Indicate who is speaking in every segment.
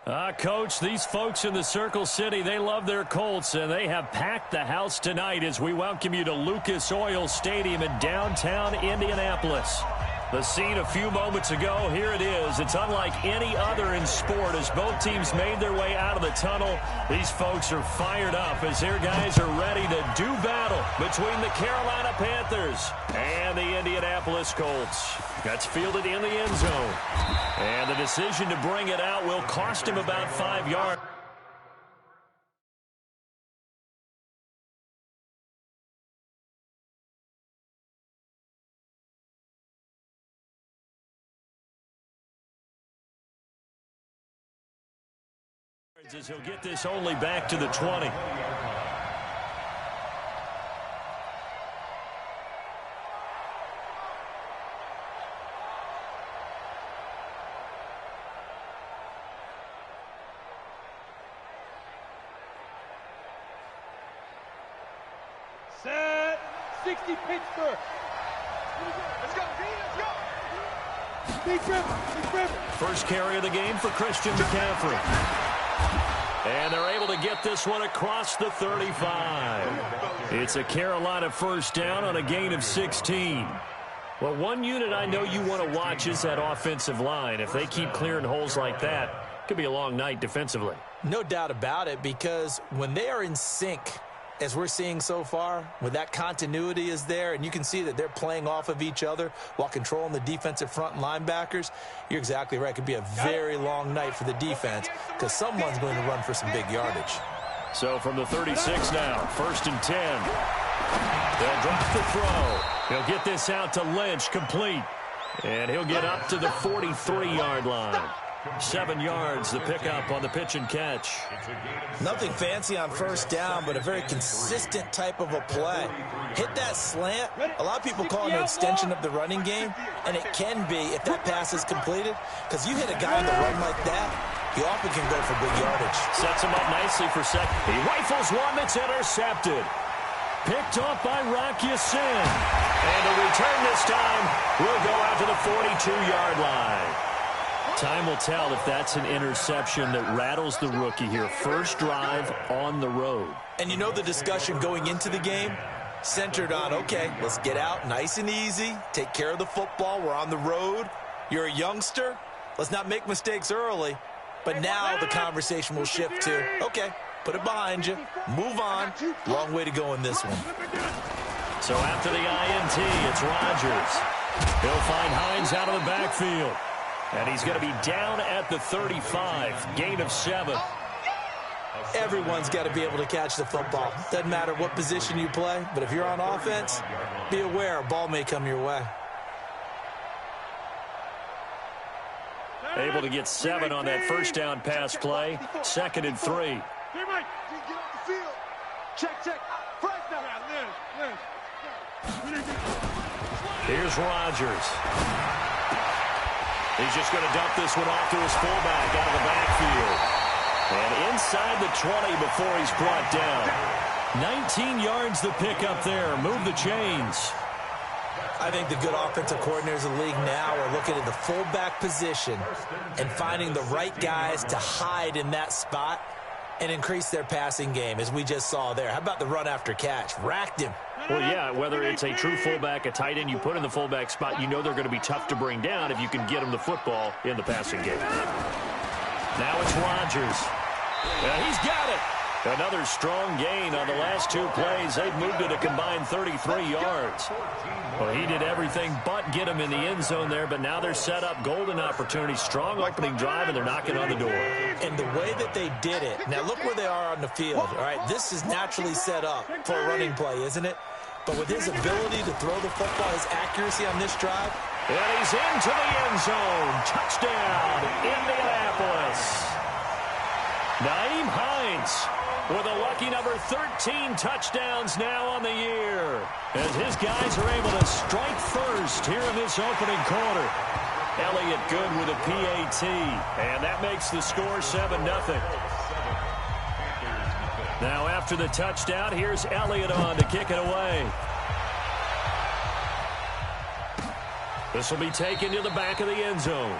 Speaker 1: Coach, these folks in the Circle City, they love their Colts, and they have packed the house tonight as we welcome you to Lucas Oil Stadium in downtown Indianapolis. The scene a few moments ago, here it is. It's unlike any other in sport as both teams made their way out of the tunnel. These folks are fired up as their guys are ready to do battle between the Carolina Panthers and the Indianapolis Colts. That's fielded in the end zone. And the decision to bring it out will cost him about 5 yards. As he'll get this only back to the 20.
Speaker 2: Set. 60 Pittsburgh. Let's go. Big River.
Speaker 1: First carry of the game for Christian McCaffrey. And they're able to get this one across the 35. It's a Carolina first down on a gain of 16. Well, one unit I know you want to watch is that offensive line. If they keep clearing holes like that, it could be a long night defensively.
Speaker 3: No doubt about it, because when they are in sync, as we're seeing so far, when that continuity is there and you can see that they're playing off of each other while controlling the defensive front linebackers, you're exactly right. It could be a very long night for the defense because someone's going to run for some big yardage.
Speaker 1: So from the 36 now, 1st and 10. They'll drop the throw. He'll get this out to Lynch, complete. And he'll get up to the 43-yard line. 7 yards, the pickup on the pitch and catch.
Speaker 3: Nothing fancy on first down, but a very consistent type of a play. Hit that slant. A lot of people call it an extension of the running game, and it can be if that pass is completed, because you hit a guy on the run like that, he often can go for big yardage.
Speaker 1: Sets him up nicely for second. He rifles one that's intercepted. Picked off by Rock Ya-Sin. And the return this time will go out to the 42-yard line. Time will tell if that's an interception that rattles the rookie here. First drive on the road.
Speaker 3: And you know the discussion going into the game centered on, okay, let's get out nice and easy, take care of the football, we're on the road. You're a youngster, let's not make mistakes early. But now the conversation will shift to, okay, put it behind you, move on. Long way to go in this one.
Speaker 1: So after the INT, it's Rodgers. He'll find Hines out of the backfield. And he's going to be down at the 35, gain of 7.
Speaker 3: Everyone's got to be able to catch the football. Doesn't matter what position you play, but if you're on offense, be aware a ball may come your way.
Speaker 1: Able to get 7 on that first down pass play. 2nd and 3.
Speaker 2: Hey, Mike, get off the field. Check. First down.
Speaker 1: Here's Rodgers. He's just going to dump this one off to his fullback out of the backfield. And inside the 20 before he's brought down. 19 yards the pickup there. Move the chains.
Speaker 3: I think the good offensive coordinators in the league now are looking at the fullback position and finding the right guys to hide in that spot and increase their passing game, as we just saw there. How about the run after catch? Racked him.
Speaker 1: Well, yeah, whether it's a true fullback, a tight end you put in the fullback spot, you know they're going to be tough to bring down if you can get them the football in the passing game. Now it's Rodgers. He's got it. Another strong gain on the last 2 plays. They've moved it a combined 33 yards. Well, he did everything but get him in the end zone there, but now they're set up golden opportunity. Strong opening drive, and they're knocking on the door.
Speaker 3: And the way that they did it, now look where they are on the field. All right, this is naturally set up for a running play, isn't it? But with his ability to throw the football, his accuracy on this drive.
Speaker 1: And he's into the end zone. Touchdown, Indianapolis. Nyheim Hines with a lucky number 13 touchdowns now on the year, as his guys are able to strike first here in this opening quarter. Elliott good with a PAT, and that makes the score 7-0. Now after the touchdown, here's Elliott on to kick it away. This will be taken to the back of the end zone.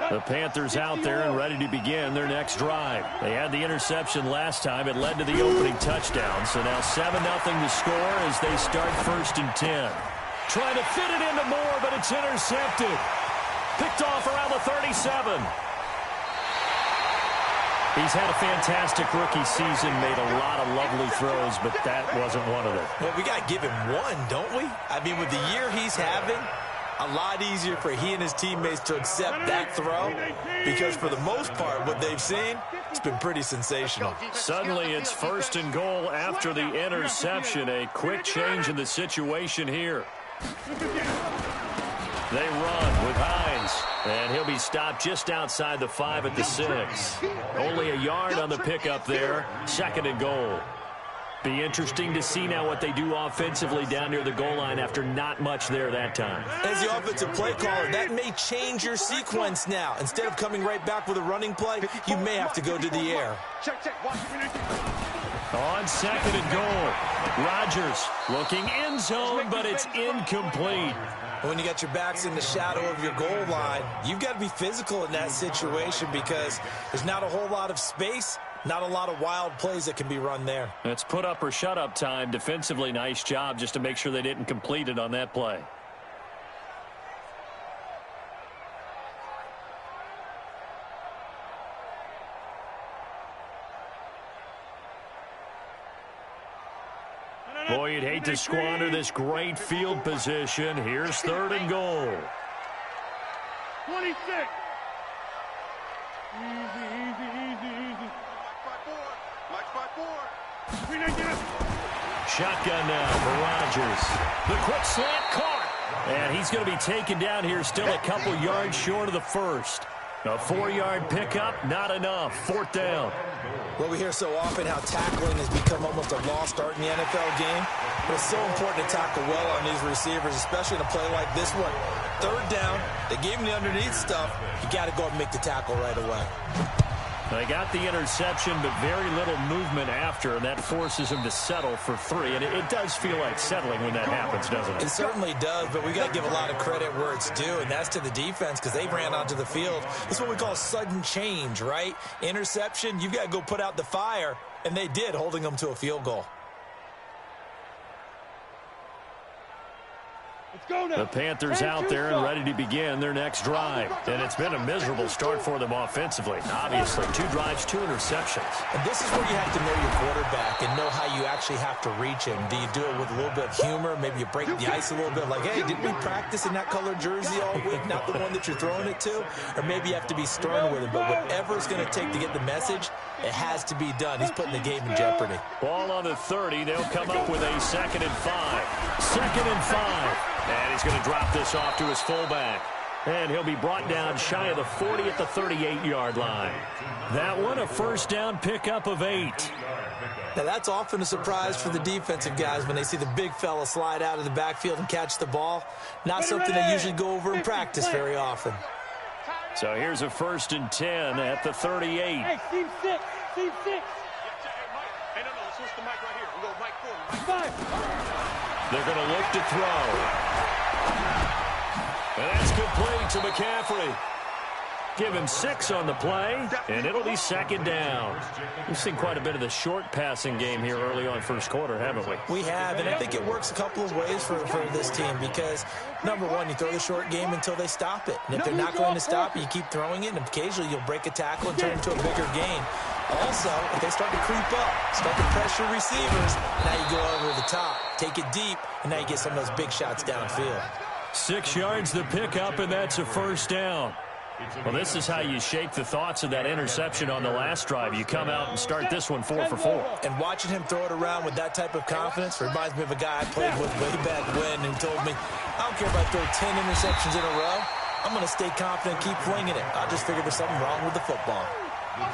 Speaker 1: The Panthers out there and ready to begin their next drive. They had the interception last time. It led to the opening touchdown. So now 7-0 to score as they start 1st and 10. Trying to fit it into Moore, but it's intercepted. Picked off around the 37. He's had a fantastic rookie season, made a lot of lovely throws, but that wasn't one of them.
Speaker 3: Well, we got to give him one, don't we? I mean, with the year he's having, a lot easier for he and his teammates to accept that throw because for the most part, what they've seen, it's been pretty sensational.
Speaker 1: Suddenly, it's 1st and goal after the interception. A quick change in the situation here. They run with Hines, and he'll be stopped just outside the 5 at the 6. Only a yard on the pickup there, 2nd and goal. Be interesting to see now what they do offensively down near the goal line after not much there that time.
Speaker 3: As the offensive play caller, that may change your sequence now. Instead of coming right back with a running play, you may have to go to the air.
Speaker 1: On 2nd and goal, Rodgers looking end zone, but it's incomplete.
Speaker 3: When you got your backs in the shadow of your goal line, you've got to be physical in that situation because there's not a whole lot of space, not a lot of wild plays that can be run there.
Speaker 1: It's put up or shut up time. Defensively, nice job just to make sure they didn't complete it on that play. Boy, you'd hate to squander this great field position. Here's 3rd and goal.
Speaker 2: 26. Easy. Match by 4.
Speaker 1: Shotgun now for Rodgers. The quick slant caught. And he's going to be taken down here, still a couple yards short of the 1st. A 4-yard pickup, not enough. 4th down.
Speaker 3: Well, we hear so often how tackling has become almost a lost art in the NFL game. But it's so important to tackle well on these receivers, especially in a play like this one. 3rd down, they gave him the underneath stuff. You got to go and make the tackle right away.
Speaker 1: They got the interception, but very little movement after, and that forces him to settle for 3. And it does feel like settling when that happens, doesn't it?
Speaker 3: It certainly does, but we got to give a lot of credit where it's due, and that's to the defense because they ran onto the field. It's what we call sudden change, right? Interception, you've got to go put out the fire, and they did, holding them to a field goal.
Speaker 1: The Panthers out there and ready to begin their next drive. And it's been a miserable start for them offensively. Obviously, 2 drives, 2 interceptions.
Speaker 3: And this is where you have to know your quarterback and know how you actually have to reach him. Do you do it with a little bit of humor? Maybe you break the ice a little bit like, hey, didn't we practice in that colored jersey all week, not the one that you're throwing it to? Or maybe you have to be stern with him. But whatever it's going to take to get the message, it has to be done. He's putting the game in jeopardy.
Speaker 1: Ball on the 30. They'll come up with a 2nd and 5. 2nd and 5. And he's going to drop this off to his fullback. And he'll be brought down shy of the 40 at the 38-yard line. That one, a 1st down pickup of 8.
Speaker 3: Now, that's often a surprise for the defensive guys when they see the big fella slide out of the backfield and catch the ball. Not something they usually go over in practice very often.
Speaker 1: So here's a 1st and 10 at the 38.
Speaker 2: Hey, team 6. Team 6. Hey, no, let's switch the mic right here. We'll go mic 4.
Speaker 1: They're going to look to throw. And that's complete to McCaffrey. Give him 6 on the play, and it'll be 2nd down. We've seen quite a bit of the short passing game here early on 1st quarter, haven't we?
Speaker 3: We have, and I think it works a couple of ways for this team because, number one, you throw the short game until they stop it. And if they're not going to stop it, you keep throwing it, and occasionally you'll break a tackle and turn it into a bigger gain. Also, if they start to creep up, start to pressure receivers, now you go over the top, take it deep, and now you get some of those big shots downfield.
Speaker 1: 6 yards the pickup, and that's a 1st down. Well, this is how you shake the thoughts of that interception on the last drive. You come out and start this one 4 for 4.
Speaker 3: And watching him throw it around with that type of confidence reminds me of a guy I played with way back when who told me, I don't care if I throw 10 interceptions in a row. I'm going to stay confident and keep flinging it. I just figured there's something wrong with the football.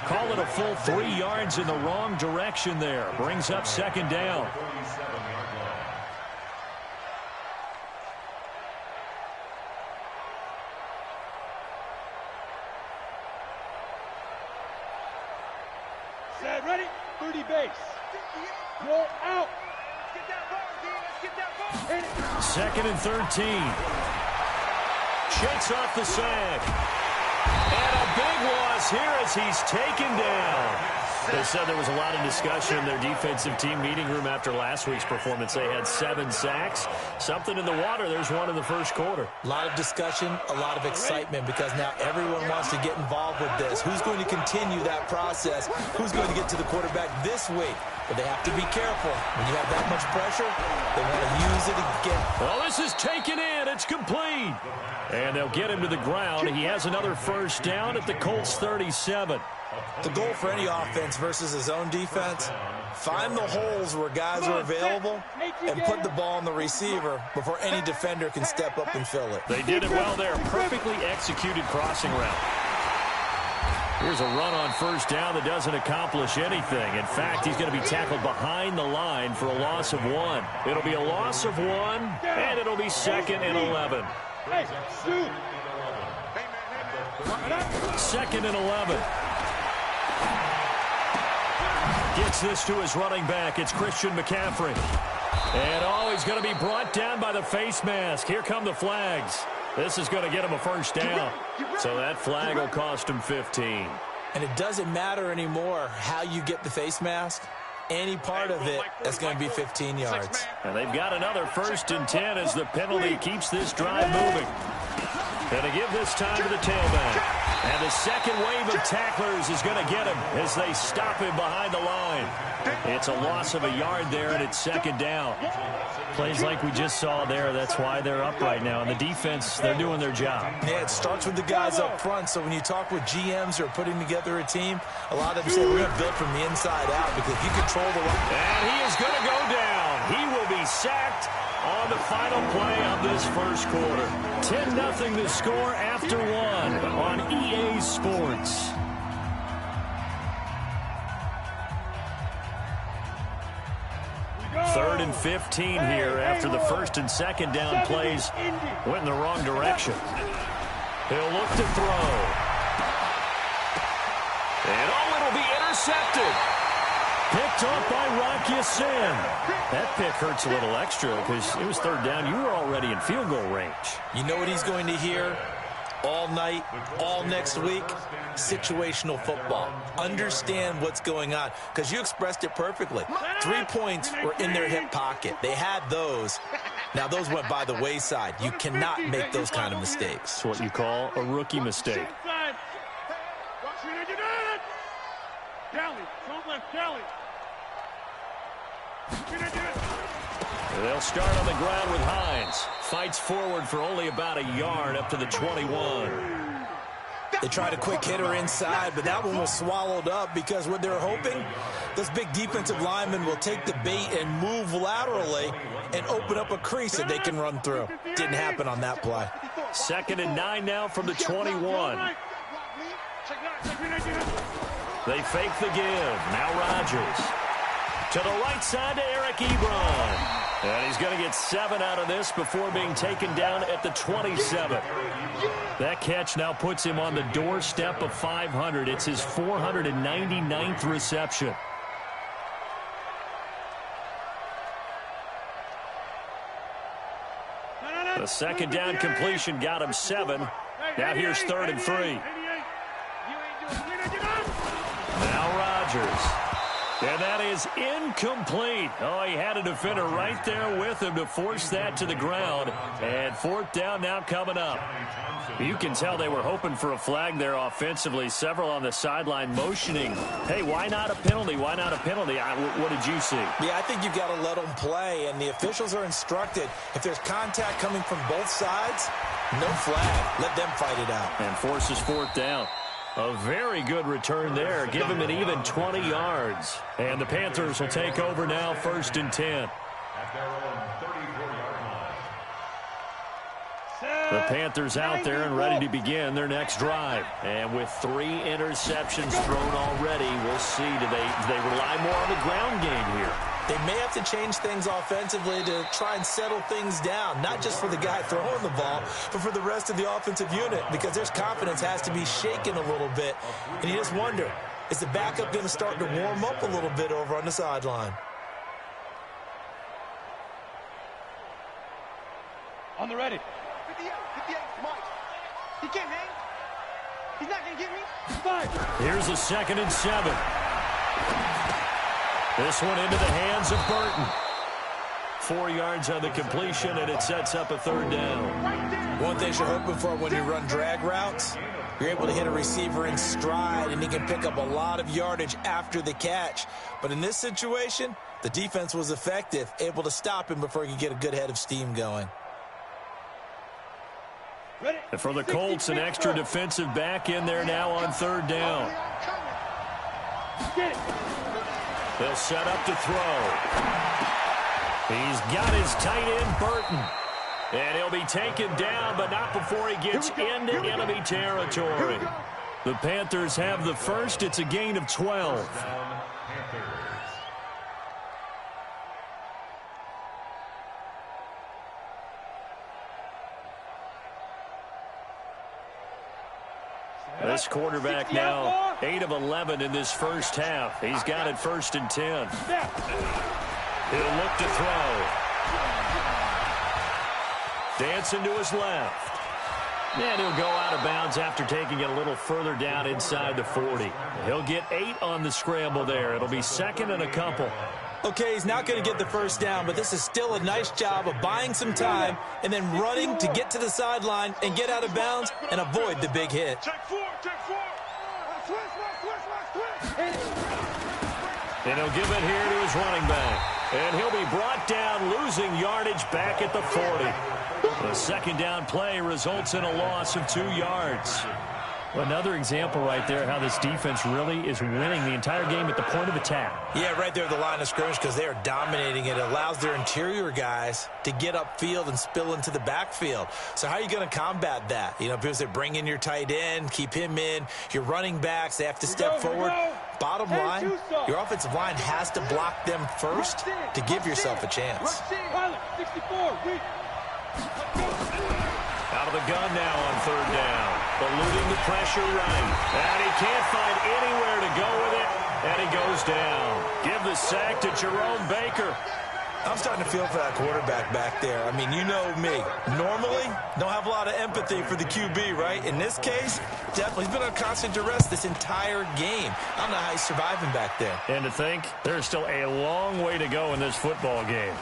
Speaker 1: Call it a full 3 yards in the wrong direction there. Brings up 2nd down.
Speaker 2: Set, ready? 30 base. Roll out. Let's get that ball, D. Let's get that ball.
Speaker 1: 2nd and 13. Shakes off the sag. And a big loss here as he's taken down. They said there was a lot of discussion in their defensive team meeting room after last week's performance. They had 7 sacks. Something in the water. There's one in the first quarter.
Speaker 3: A lot of discussion, a lot of excitement because now everyone wants to get involved with this. Who's going to continue that process? Who's going to get to the quarterback this week? But they have to be careful. When you have that much pressure, they want to use it again.
Speaker 1: Well, this is taken in. It's complete. And they'll get him to the ground. He has another first down at the Colts 37.
Speaker 3: The goal for any offense versus his own defense, find the holes where guys are available and put the ball on the receiver before any defender can step up and fill it.
Speaker 1: They did it well there. Perfectly executed crossing route. Here's a run on first down that doesn't accomplish anything. In fact, he's going to be tackled behind the line for a loss of 1. It'll be a loss of 1, and it'll be 2nd and 11. Second and 11. Gets this to his running back. It's Christian McCaffrey. And, he's going to be brought down by the face mask. Here come the flags. This is going to get him a first down. So that flag will cost him 15.
Speaker 3: And it doesn't matter anymore how you get the face mask. Any part of it is going to be 15 yards.
Speaker 1: And they've got another 1st and 10 as the penalty keeps this drive moving. And to give this time to the tailback. And the second wave of tacklers is going to get him as they stop him behind the line. It's a loss of a yard there, and it's 2nd down. Plays like we just saw there, that's why they're up right now. And the defense, they're doing their job.
Speaker 3: Yeah, it starts with the guys up front. So when you talk with GMs who are putting together a team, a lot of them say we're going to build from the inside out because if you control the run.
Speaker 1: And he is going to go down. He will be sacked on the final play of this first quarter. 10-0 the score after 1 on EA Sports. Third and 15 here after the 1st and 2nd down plays went in the wrong direction. He'll look to throw. And it'll be intercepted. Picked off by Rock Ya-Sin. That pick hurts a little extra because it was 3rd down. You were already in field goal range.
Speaker 3: You know what he's going to hear all night, all next week? Situational football. Understand what's going on because you expressed it perfectly. 3 points were in their hip pocket. They had those. Now, those went by the wayside. You cannot make those kind of mistakes.
Speaker 1: It's what you call a rookie mistake. They'll start on the ground with Hines. Fights forward for only about a yard up to the 21.
Speaker 3: They tried a quick hitter inside, but that one was swallowed up because what they're hoping, those big defensive linemen will take the bait and move laterally and open up a crease that they can run through. Didn't happen on that play.
Speaker 1: 2nd and 9 now from the 21. They fake the give. Now Rodgers. To the right side to Eric Ebron. And he's going to get 7 out of this before being taken down at the 27. That catch now puts him on the doorstep of 500. It's his 499th reception. The 2nd down completion got him 7. Now here's 3rd and 3. Now Rodgers. And that is incomplete. He had a defender right there with him to force that to the ground. And 4th down now coming up. You can tell they were hoping for a flag there offensively. Several on the sideline motioning. Hey, why not a penalty? Why not a penalty? What did you see?
Speaker 3: Yeah, I think you've got to let them play. And the officials are instructed, if there's contact coming from both sides, no flag. Let them fight it out.
Speaker 1: And forces 4th down. A very good return there. Give him an even 20 yards. And the Panthers will take over now, 1st and 10. The Panthers out there and ready to begin their next drive. And with 3 interceptions thrown already, we'll see. Do they rely more on the ground game here?
Speaker 3: They may have to change things offensively to try and settle things down, not just for the guy throwing the ball, but for the rest of the offensive unit, because their confidence has to be shaken a little bit. And you just wonder, is the backup going to start to warm up a little bit over on the sideline?
Speaker 2: On the ready. 58, Mike. He can't hang. He's not going to get me. 5.
Speaker 1: Here's a 2nd and 7. This one into the hands of Burton. 4 yards on the completion, and it sets up a 3rd down.
Speaker 3: One thing you're hoping for when you run drag routes, you're able to hit a receiver in stride, and he can pick up a lot of yardage after the catch. But in this situation, the defense was effective, able to stop him before he could get a good head of steam going.
Speaker 1: And for the Colts, an extra defensive back in there now on 3rd down. They'll set up to throw. He's got his tight end, Burton. And he'll be taken down, but not before he gets into enemy territory. The Panthers have the first. It's a gain of 12. This quarterback now 8 of 11 in this first half. He's got it 1st and 10. He'll look to throw. Dancing to his left. And he'll go out of bounds after taking it a little further down inside the 40. He'll get 8 on the scramble there. It'll be 2nd and a couple.
Speaker 3: Okay, he's not going to get the first down, but this is still a nice job of buying some time and then running to get to the sideline and get out of bounds and avoid the big hit.
Speaker 2: Check 4.
Speaker 1: And he'll give it here to his running back. And he'll be brought down, losing yardage back at the 40. The 2nd down play results in a loss of 2 yards. Another example right there how this defense really is winning the entire game at the point of attack. Yeah, right there at the line of scrimmage because they are dominating it. It allows their interior guys to get upfield and spill into the backfield. So how are you going to combat that? You know, because they bring in your tight end, keep him in. Your running backs, they have to step forward. Bottom line, your offensive line has to block them first to give yourself a chance.
Speaker 2: 64.
Speaker 1: Out of the gun now on 3rd down. Eluding the pressure right. And he can't find anywhere to go with it. And he goes down. Give the sack to Jerome Baker. I'm starting to feel for that quarterback back there. I mean, you know me. Normally, don't have a lot of empathy for the QB, right? In this case, definitely he's been on constant duress this entire game. I don't know how he's surviving back there. And to think, there's still a long way to go in this football game.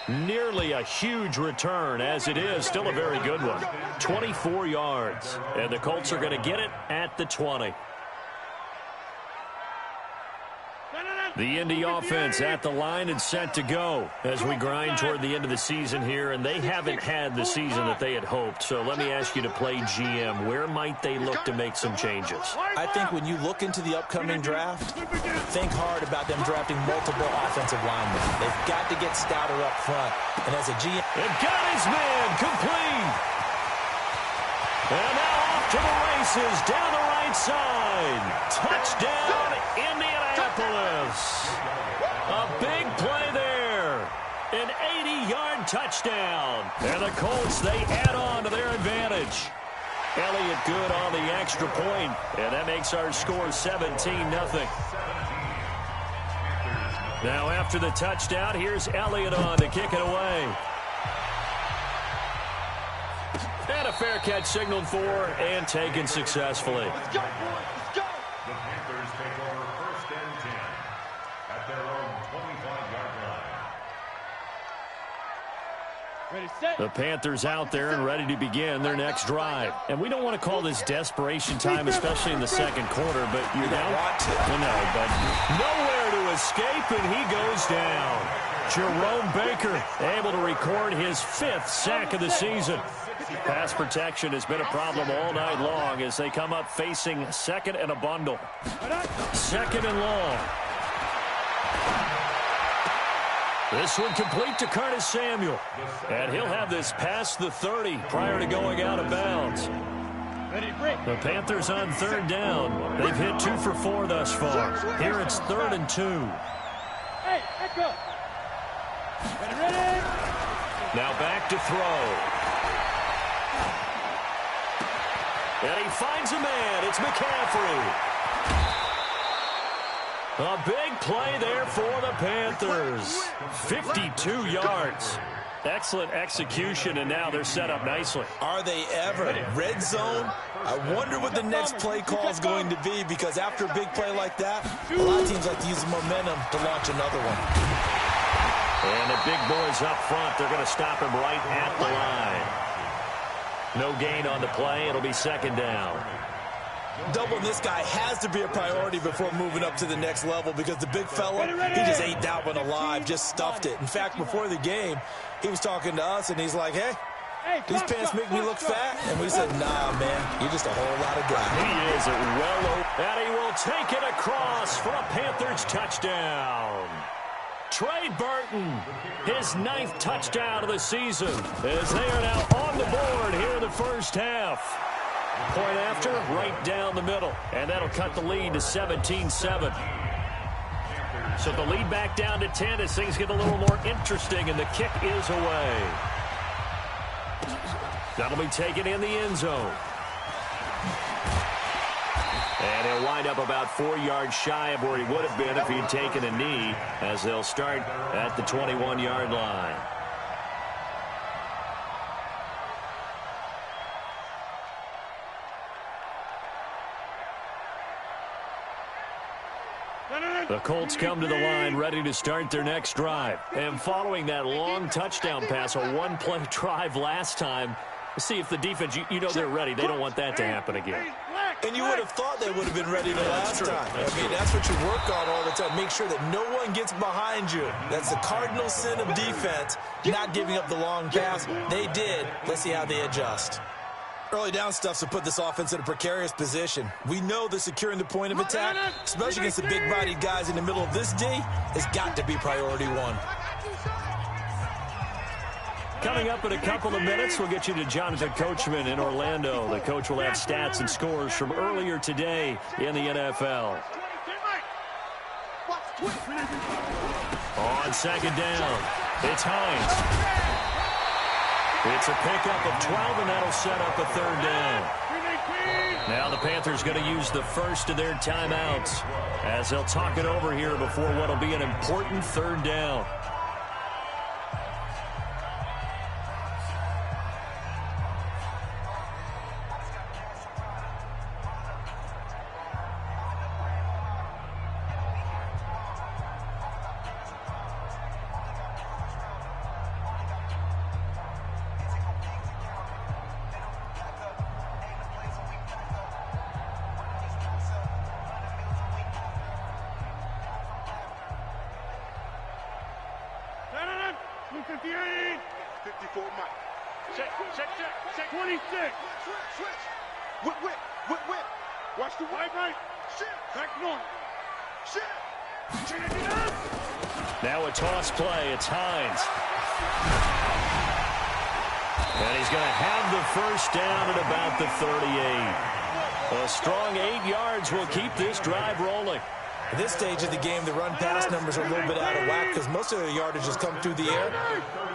Speaker 1: Nearly a huge return, as it is still a very good one. 24 yards, and the Colts are going to get it at the 20. The Indy offense at the line and set to go as we grind toward the end of the season here, and they haven't had the season that they had hoped. So let me ask you to play GM. Where might they look to make some changes?
Speaker 3: I think when you look into the upcoming draft, think hard about them drafting multiple offensive linemen. They've got to get stouter up front. And as a GM...
Speaker 1: It got his man complete. And now off to the races down the right side. Touchdown, Indianapolis. A big play there. An 80-yard touchdown. And the Colts, they add on to their advantage. Elliott good on the extra point, and that makes our score 17-0. Now after the touchdown, here's Elliott on to kick it away. And a fair catch signaled for and taken successfully.
Speaker 2: Let's go, boys. Let's go.
Speaker 4: The Panthers take over 1st and 10 at their own 25-yard line.
Speaker 2: Ready, set.
Speaker 1: The Panthers out there and ready to begin their next drive. And we don't want to call this desperation time, especially in the 2nd quarter, but you don't want to. No, but nowhere to escape, and he goes down. Jerome Baker able to record his 5th sack of the season. Pass protection has been a problem all night long as they come up facing 2nd and a bundle. 2nd and long. This one complete to Curtis Samuel. And he'll have this past the 30 prior to going out of bounds. The Panthers on 3rd down. They've hit 2 for 4 thus far. Here it's 3rd and 2.
Speaker 2: Hey, echo. Ready.
Speaker 1: Now back to throw. And he finds a man. It's McCaffrey. A big play there for the Panthers. 52 yards. Excellent execution, and now they're set up nicely.
Speaker 3: Are they ever? Red zone? I wonder what the next play call is going to be, because after a big play like that, a lot of teams like to use the momentum to launch another one.
Speaker 1: And the big boys up front, they're going to stop him right at the line. No gain on the play. It'll be second down.
Speaker 3: Doubling this guy has to be a priority before moving up to the next level, because the big fella, he just ate that one alive, just stuffed it. In fact, before the game, he was talking to us, and he's like, hey, these pants make me look fat. And we said, nah, man, you're just a whole lot of guy.
Speaker 1: He is well over, and he will take it across for a Panthers touchdown. Trey Burton, his 9th touchdown of the season, as they are now on the board here in the first half. Point after, right down the middle, and that'll cut the lead to 17-7. So the lead back down to 10 as things get a little more interesting, and the kick is away. That'll be taken in the end zone. And he'll wind up about 4 yards shy of where he would have been if he'd taken a knee, as they'll start at the 21-yard line. The Colts come to the line ready to start their next drive. And following that long touchdown pass, a one-play drive last time, let's see if the defense, you know they're ready. They don't want that to happen again.
Speaker 3: And you would have thought they would have been ready the last time. I mean, that's what you work on all the time. Make sure that no one gets behind you. That's the cardinal sin of defense, not giving up the long pass. They did. Let's see how they adjust. Early down stuff to put this offense in a precarious position. We know that securing the point of attack, especially against the big-bodied guys in the middle of this D, has got to be priority one.
Speaker 1: Coming up in a couple of minutes, we'll get you to Jonathan Coachman in Orlando. The coach will have stats and scores from earlier today in the NFL. On second down, it's Hines. It's a pickup of 12, and that'll set up a third down. Now the Panthers going to use the first of their timeouts as they'll talk it over here before what will be an important third down.
Speaker 2: Check 26. Switch. Whip. Watch the right. Shit. Back north. Shit.
Speaker 1: Now a toss play. It's Hines. And he's going to have the first down at about the 38. A strong 8 yards will keep this drive rolling.
Speaker 3: At this stage of the game, the run-pass numbers are a little bit out of whack because most of the yardage has come through the air.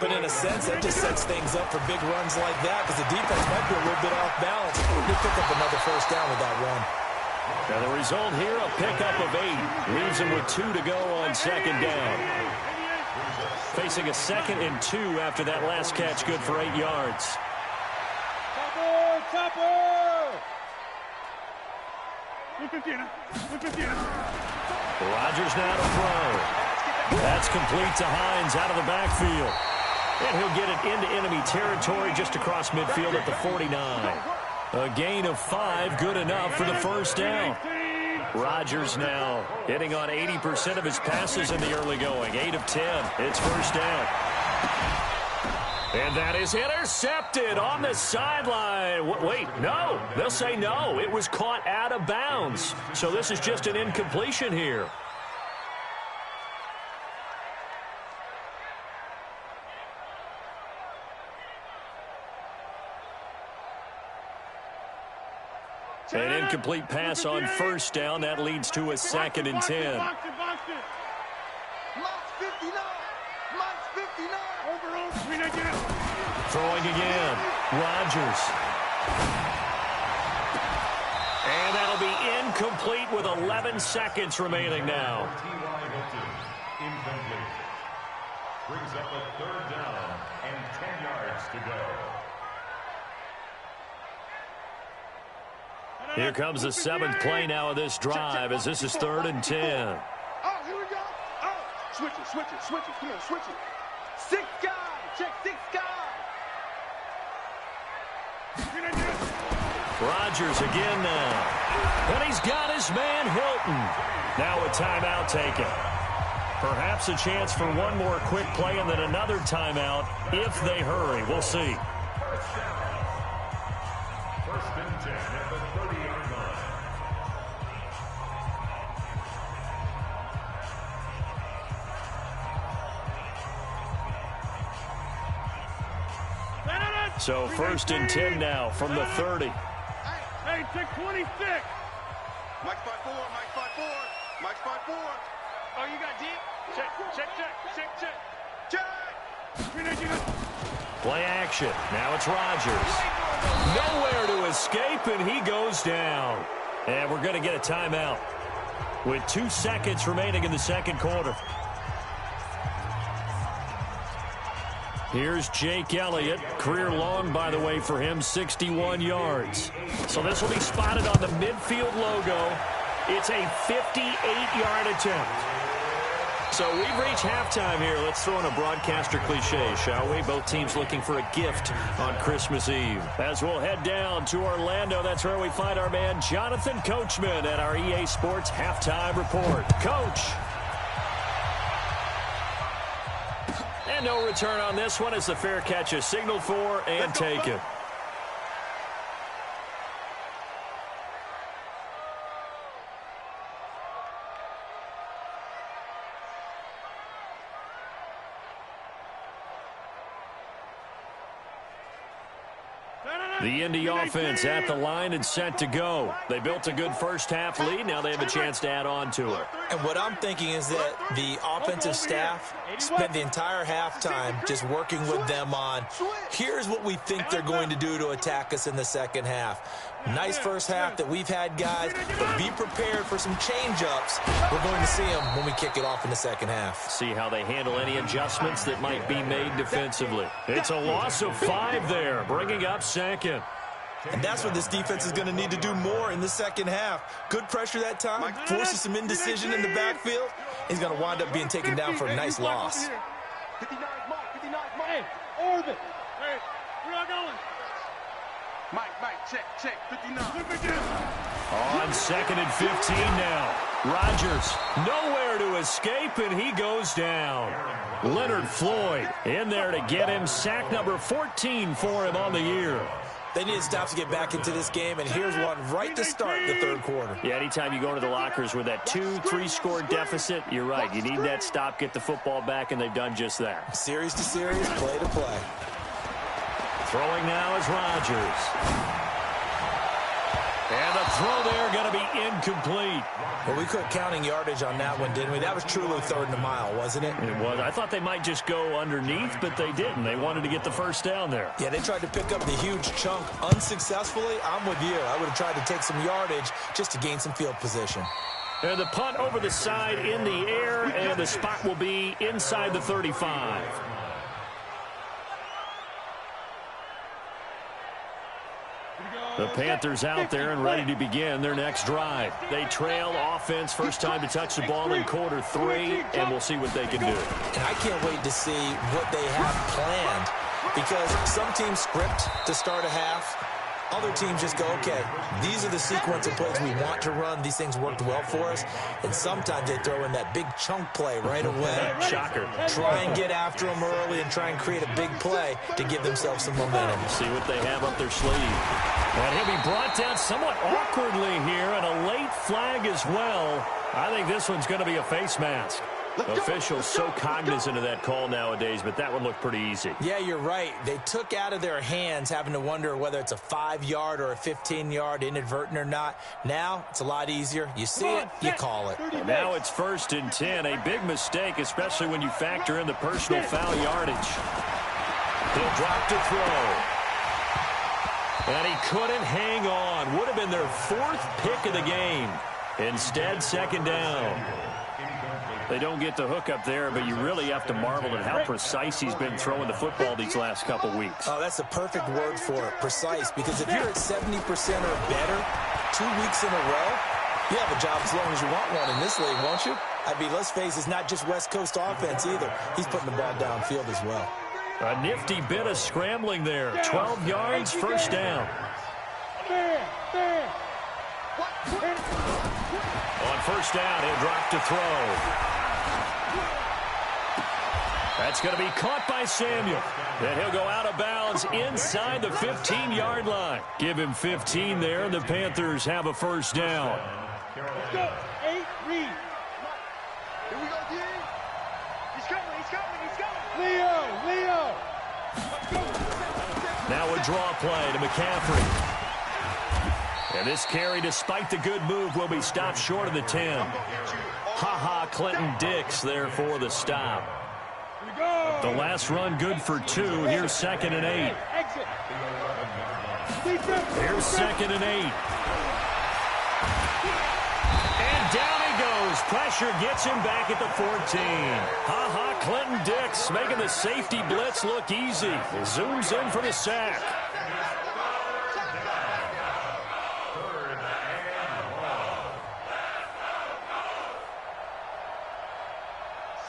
Speaker 3: But in a sense, that just sets things up for big runs like that because the defense might be a little bit off balance. He'll pick up another first down with that run.
Speaker 1: Now the result here, a pickup of 8. Leaves him with 2 to go on second down. Facing a 2nd and 2 after that last catch, good for 8 yards.
Speaker 2: Chopper!
Speaker 1: Rodgers now to throw. That's complete to Hines out of the backfield. And he'll get it into enemy territory just across midfield at the 49. A gain of 5, good enough for the first down. Rodgers now hitting on 80% of his passes in the early going. 8 of 10. It's first down. And that is intercepted on the sideline. Wait, no. They'll say no. It was caught out of bounds. So this is just an incompletion here. An incomplete pass on first down. That leads to a 2nd and 10. Throwing again. Rodgers. And that'll be incomplete with 11 seconds remaining now.
Speaker 4: Brings up a 3rd down and 10 yards to go.
Speaker 1: Here comes the 7th play now of this drive as this is 3rd and 10.
Speaker 2: Oh, here we go. Oh, switch it. Come on, switch it. 6 guys. Check 6 guys.
Speaker 1: Rodgers again now. And he's got his man Hilton. Now a timeout taken. Perhaps a chance for one more quick play and then another timeout if they hurry. We'll see.
Speaker 4: 1st and 10 at the 30-yard line.
Speaker 1: So 1st and 10 now from the 30.
Speaker 2: Hey, check 26. Mike's 5-4. Mike's 5-4. Oh, you got deep? Check.
Speaker 1: Play action. Now it's Rodgers. Nowhere to escape, and he goes down. And we're going to get a timeout with 2 seconds remaining in the 2nd quarter. Here's Jake Elliott. Career long, by the way, for him, 61 yards. So this will be spotted on the midfield logo. It's a 58-yard attempt. So we've reached halftime here. Let's throw in a broadcaster cliche, shall we? Both teams looking for a gift on Christmas Eve. As we'll head down to Orlando, that's where we find our man Jonathan Coachman at our EA Sports Halftime Report. Coach. And no return on this one as the fair catch is signaled for and taken. The Indy offense at the line and set to go. They built a good first half lead. Now they have a chance to add on to it.
Speaker 3: And what I'm thinking is that the offensive staff spent the entire halftime just working with them on, here's what we think they're going to do to attack us in the 2nd half. Nice first half that we've had, guys, but be prepared for some change-ups. We're going to see them when we kick it off in the 2nd half.
Speaker 1: See how they handle any adjustments that might be made defensively. It's a loss of 5 there, bringing up 2nd.
Speaker 3: And that's what this defense is going to need to do more in the 2nd half. Good pressure that time, forces some indecision in the backfield. He's going to wind up being taken down for a nice loss.
Speaker 2: 59 Mike. Hey, Orbit. Hey, where y'all going? Mike, check, 59.
Speaker 1: On 2nd and 15 now. Rodgers, nowhere to escape, and he goes down. Leonard Floyd in there to get him. Sack number 14 for him on the year.
Speaker 3: They need stops to get back into this game, and here's one right to start the 3rd quarter.
Speaker 1: Yeah, anytime you go into the lockers with that 2-3 score deficit, you're right. You need that stop, get the football back, and they've done just that.
Speaker 3: Series to series, play to play.
Speaker 1: Throwing now is Rodgers. And the throw there going to be incomplete.
Speaker 3: Well, we quit counting yardage on that one, didn't we? That was truly 3rd and a mile, wasn't it?
Speaker 1: It was. I thought they might just go underneath, but they didn't. They wanted to get the first down there.
Speaker 3: Yeah, they tried to pick up the huge chunk unsuccessfully. I'm with you. I would have tried to take some yardage just to gain some field position.
Speaker 1: And the punt over the side in the air, and the spot will be inside the 35. The Panthers out there and ready to begin their next drive. They trail offense, first time to touch the ball in quarter 3, and we'll see what they can do.
Speaker 3: And I can't wait to see what they have planned, because some teams script to start a half. Other teams just go, okay, these are the sequence of plays we want to run. These things worked well for us. And sometimes they throw in that big chunk play right away.
Speaker 1: Shocker.
Speaker 3: Try and get after them early and try and create a big play to give themselves some momentum.
Speaker 1: See what they have up their sleeve. And he'll be brought down somewhat awkwardly here, and a late flag as well. I think this one's going to be a face mask. Officials so cognizant of that call nowadays, but that one looked pretty easy.
Speaker 3: Yeah, you're right. They took out of their hands having to wonder whether it's a 5-yard or a 15-yard, inadvertent or not. Now, it's a lot easier. You see it, you call it.
Speaker 1: And now it's 1st and 10. A big mistake, especially when you factor in the personal foul yardage. He'll drop to throw. And he couldn't hang on. Would have been their 4th pick of the game. Instead, 2nd down. They don't get the hook up there, but you really have to marvel at how precise he's been throwing the football these last couple weeks.
Speaker 3: Oh, that's a perfect word for it, precise, because if you're at 70% or better 2 weeks in a row, you have a job as long as you want one in this league, won't you? I mean, let's face it, it's not just West Coast offense either. He's putting the ball downfield as well.
Speaker 1: A nifty bit of scrambling there. 12 yards, first down. On first down, he'll drop to throw. That's going to be caught by Samuel. Then he'll go out of bounds inside the 15-yard line. Give him 15 there, and the Panthers have a first down.
Speaker 2: Let's go. 8, read. Here we go, D. He's coming. Leo. Let's go.
Speaker 1: Now a draw play to McCaffrey. And this carry, despite the good move, will be stopped short of the 10. Clinton Dix there for the stop. The last run good for 2. Here's 2nd and 8. Here's 2nd and 8. And down he goes. Pressure gets him back at the 14. Clinton Dix making the safety blitz look easy. Zooms in for the sack.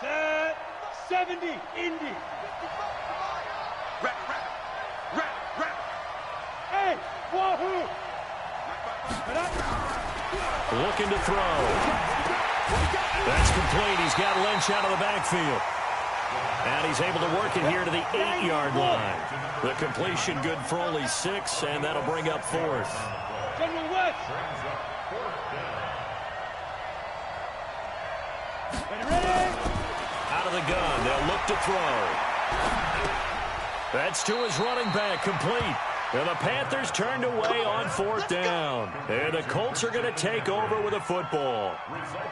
Speaker 2: Set. 70, Indy. Rap. Hey, wahoo.
Speaker 1: Looking to throw. That's complete. He's got Lynch out of the backfield. And he's able to work it here to the 8-yard line. The completion good for only 6, and that'll bring up 4th.
Speaker 2: General West. Ready?
Speaker 1: Out of the gun. They'll look to throw. That's to his running back, complete. And the Panthers turned away on 4th down. And the Colts are going to take over with a football.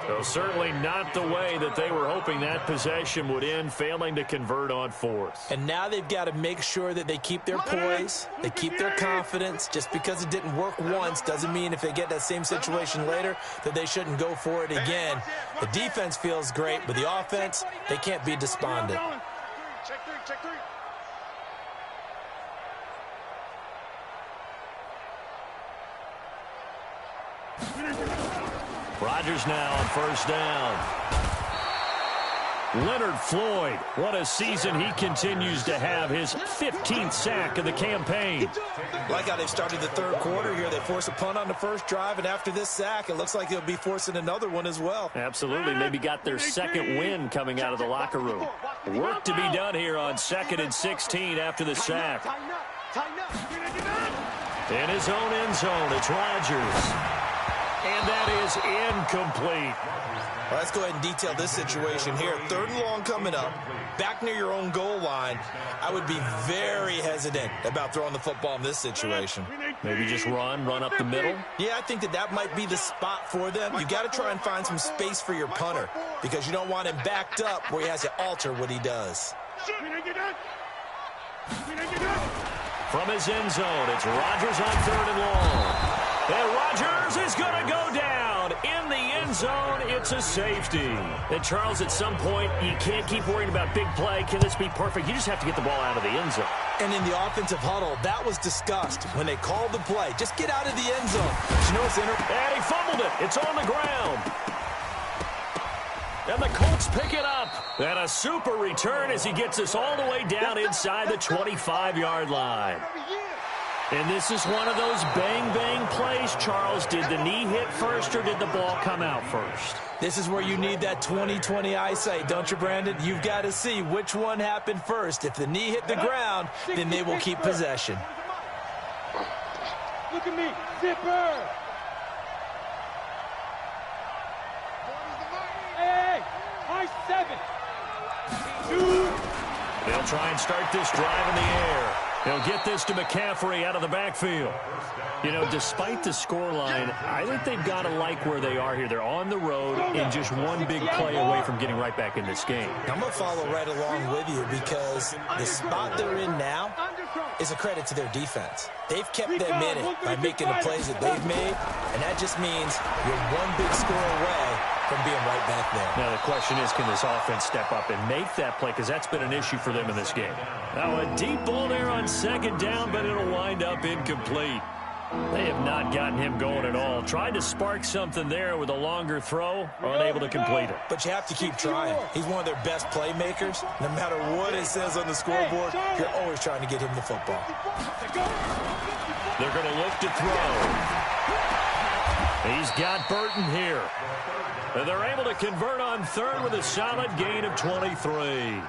Speaker 1: So certainly not the way that they were hoping that possession would end, failing to convert on 4th.
Speaker 3: And now they've got to make sure that they keep their poise, they keep their confidence. Just because it didn't work once doesn't mean if they get that same situation later that they shouldn't go for it again. The defense feels great, but the offense, they can't be despondent.
Speaker 2: Check three.
Speaker 1: Rodgers now on first down. Leonard Floyd, what a season he continues to have, his 15th sack of the campaign.
Speaker 3: Like how they started the third quarter here. They force a punt on the first drive, and after this sack, it looks like they'll be forcing another one as well.
Speaker 1: Absolutely. Maybe got their second win coming out of the locker room. Work to be done here on 2nd and 16 after the sack. In his own end zone, it's Rodgers. And that is incomplete.
Speaker 3: Well, let's go ahead and detail this situation here. 3rd and long coming up, back near your own goal line. I would be very hesitant about throwing the football in this situation.
Speaker 1: Maybe just run up the middle?
Speaker 3: Yeah, I think that might be the spot for them. You got to try and find some space for your punter because you don't want him backed up where he has to alter what he does.
Speaker 1: From his end zone, it's Rodgers on 3rd and long. And Rodgers is going to go down in the end zone. It's a safety. And Charles, at some point, you can't keep worrying about big play. Can this be perfect? You just have to get the ball out of the end zone.
Speaker 3: And in the offensive huddle, that was discussed when they called the play. Just get out of the end zone. But you know what's
Speaker 1: and he fumbled it. It's on the ground. And the Colts pick it up. And a super return as he gets us all the way down inside the 25-yard line. And this is one of those bang-bang plays, Charles. Did the knee hit first or did the ball come out first?
Speaker 3: This is where you need that 20/20 eyesight, don't you, Brandon? You've got to see which one happened first. If the knee hit the ground, then they will keep possession.
Speaker 2: Look at me, zipper. Hey, high 7.
Speaker 1: They'll try and start this drive in the air. They'll get this to McCaffrey out of the backfield. You know, despite the scoreline, I think they've got to like where they are here. They're on the road and just one big play away from getting right back in this game.
Speaker 3: I'm going to follow right along with you because the spot they're in now is a credit to their defense. They've kept them in it by making the plays that they've made, and that just means you're one big score away from being right back there.
Speaker 1: Now the question is, can this offense step up and make that play? Because that's been an issue for them in this game. Now a deep ball there on second down, but it'll wind up incomplete. They have not gotten him going at all. Tried to spark something there with a longer throw, unable to complete it.
Speaker 3: But you have to keep trying. He's one of their best playmakers. No matter what it says on the scoreboard, you're always trying to get him the football.
Speaker 1: They're going to look to throw. He's got Burton here. And they're able to convert on third with a solid gain of 23.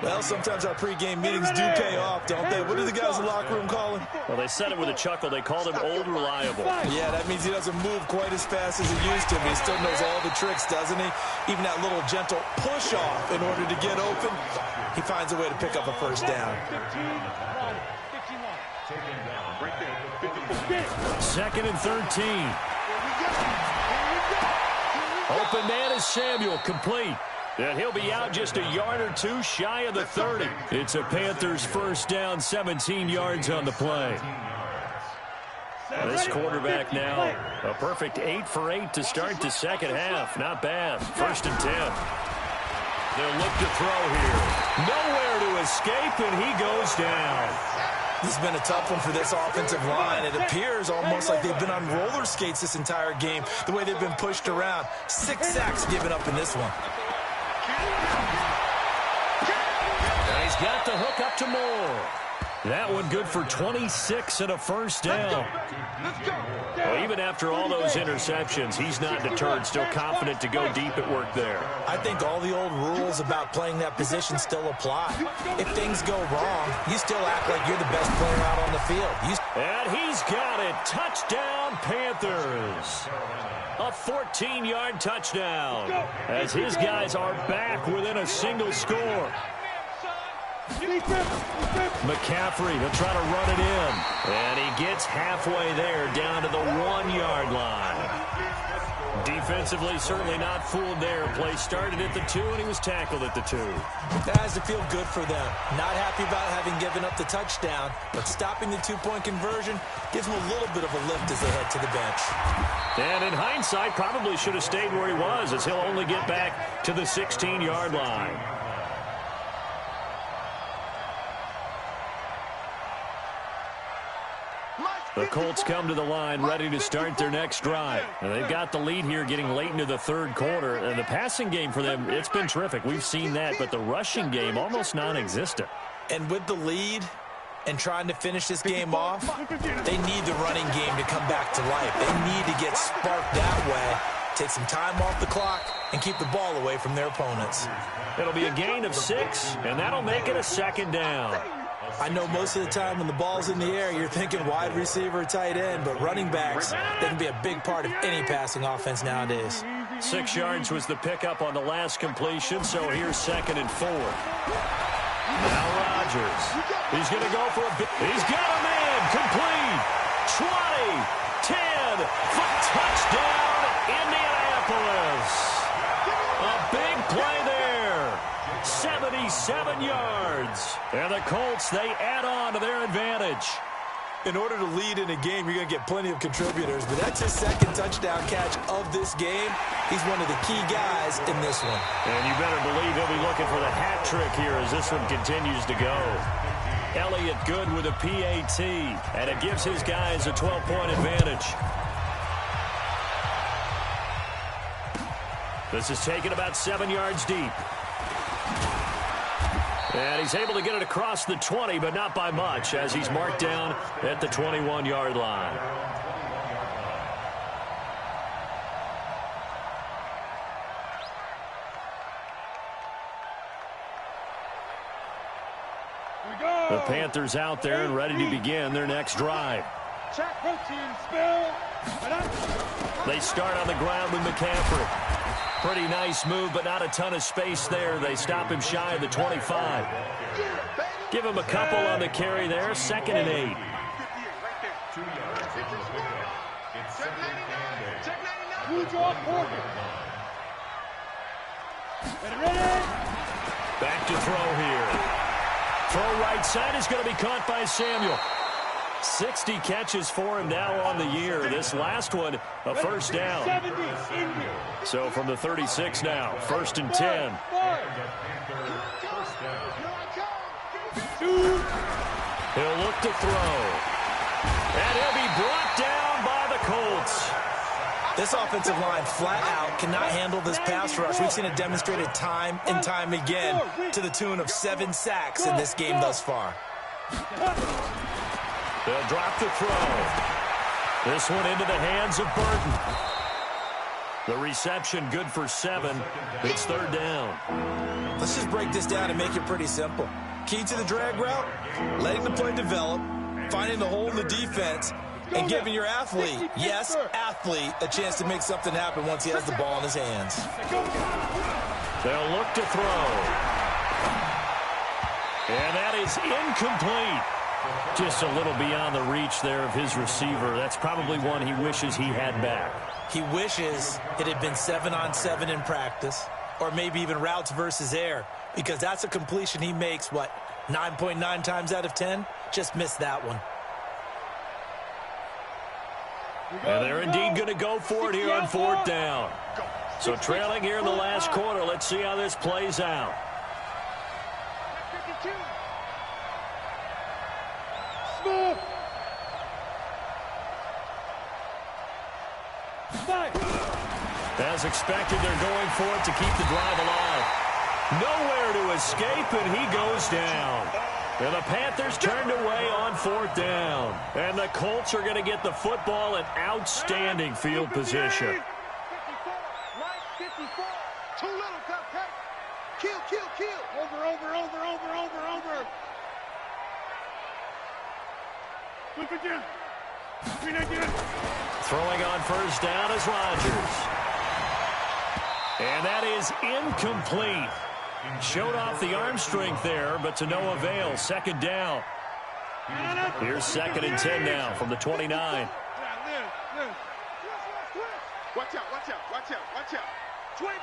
Speaker 3: Well, sometimes our pregame meetings do pay off, don't they? What do the guys in the locker room call him?
Speaker 1: Well, they said it with a chuckle. They called him Old Reliable.
Speaker 3: Yeah, that means he doesn't move quite as fast as he used to, but he still knows all the tricks, doesn't he? Even that little gentle push-off in order to get open, he finds a way to pick up a first down.
Speaker 1: Second and 13. Open man is Samuel, complete. And he'll be out just a yard or two shy of the 30. It's a Panthers first down, 17 yards on the play. This quarterback now, a perfect 8 for 8 to start the second half. Not bad. First and 10. They'll look to throw here. Nowhere to escape, and he goes down.
Speaker 3: This has been a tough one for this offensive line. It appears almost like they've been on roller skates this entire game, the way they've been pushed around. 6 sacks given up in this one.
Speaker 1: And he's got the hook up to Moore. That one good for 26 and a first down. Well, even after all those interceptions, he's not deterred, still confident to go deep at work there.
Speaker 3: I think all the old rules about playing that position still apply. If things go wrong, you still act like you're the best player out on the field.
Speaker 1: And he's got it. Touchdown, Panthers. A 14-yard touchdown as his guys are back within a single score. McCaffrey, he'll try to run it in. And he gets halfway there down to the 1-yard line. Defensively, certainly not fooled there. Play started at the 2, and he was tackled at the 2.
Speaker 3: That has to feel good for them. Not happy about having given up the touchdown, but stopping the 2-point conversion gives them a little bit of a lift as they head to the bench.
Speaker 1: And in hindsight, probably should have stayed where he was, as he'll only get back to the 16-yard line. The Colts come to the line ready to start their next drive. And they've got the lead here getting late into the third quarter. And the passing game for them, it's been terrific. We've seen that, but the rushing game almost non-existent.
Speaker 3: And with the lead and trying to finish this game off, they need the running game to come back to life. They need to get sparked that way, take some time off the clock, and keep the ball away from their opponents.
Speaker 1: It'll be a gain of 6, and that'll make it a second down.
Speaker 3: I know most of the time when the ball's in the air, you're thinking wide receiver, tight end, but running backs, they can be a big part of any passing offense nowadays.
Speaker 1: 6 yards was the pickup on the last completion, so here's 2nd and 4. Now Rodgers. He's going to go for a big. He's got a man. Complete. 20, 10, for touchdown, Indianapolis. A big play there. 77 yards. And the Colts, they add on to their advantage.
Speaker 3: In order to lead in a game, you're going to get plenty of contributors, but that's his 2nd touchdown catch of this game. He's one of the key guys in this one.
Speaker 1: And you better believe he'll be looking for the hat trick here as this one continues to go. Elliott good with a PAT, and it gives his guys a 12-point advantage. This is taken about 7 yards deep. And he's able to get it across the 20, but not by much, as he's marked down at the 21-yard line. The Panthers out there and ready to begin their next drive. They start on the ground with McCaffrey. Pretty nice move, but not a ton of space there. They stop him shy of the 25. Give him a couple on the carry there. 2nd and 8. Back to throw here. Throw right side is going to be caught by Samuel. 60 catches for him now on the year. This last one, a first down. So from the 36 now, 1st and 10. He'll look to throw. And he'll be brought down by the Colts.
Speaker 3: This offensive line flat out cannot handle this pass rush. We've seen it demonstrated time and time again to the tune of 7 sacks in this game thus far.
Speaker 1: They'll drop the throw. This one into the hands of Burton. The reception good for 7. It's 3rd down.
Speaker 3: Let's just break this down and make it pretty simple. Key to the drag route, letting the play develop, finding the hole in the defense, and giving your athlete, yes, athlete, a chance to make something happen once he has the ball in his hands.
Speaker 1: They'll look to throw. And that is incomplete. Just a little beyond the reach there of his receiver. That's probably one he wishes he had back.
Speaker 3: He wishes it had been 7-on-7 in practice, or maybe even routes versus air, because that's a completion he makes, 9.9 times out of 10? Just missed that one.
Speaker 1: And they're indeed going to go for it here on 4th down. So trailing here in the last quarter. Let's see how this plays out. As expected, they're going for it to keep the drive alive. Nowhere to escape, and he goes down. And the Panthers turned away on 4th down. And the Colts are going to get the football in outstanding field position.
Speaker 2: 54, right, 54. Too little, cupcake. Kill, kill, kill. Over. Flip again.
Speaker 1: Throwing on 1st down is Rodgers. And that is incomplete. Showed off the arm strength there, but to no avail. 2nd down. Here's 2nd and 10 now from the 29.
Speaker 2: Watch out. 25.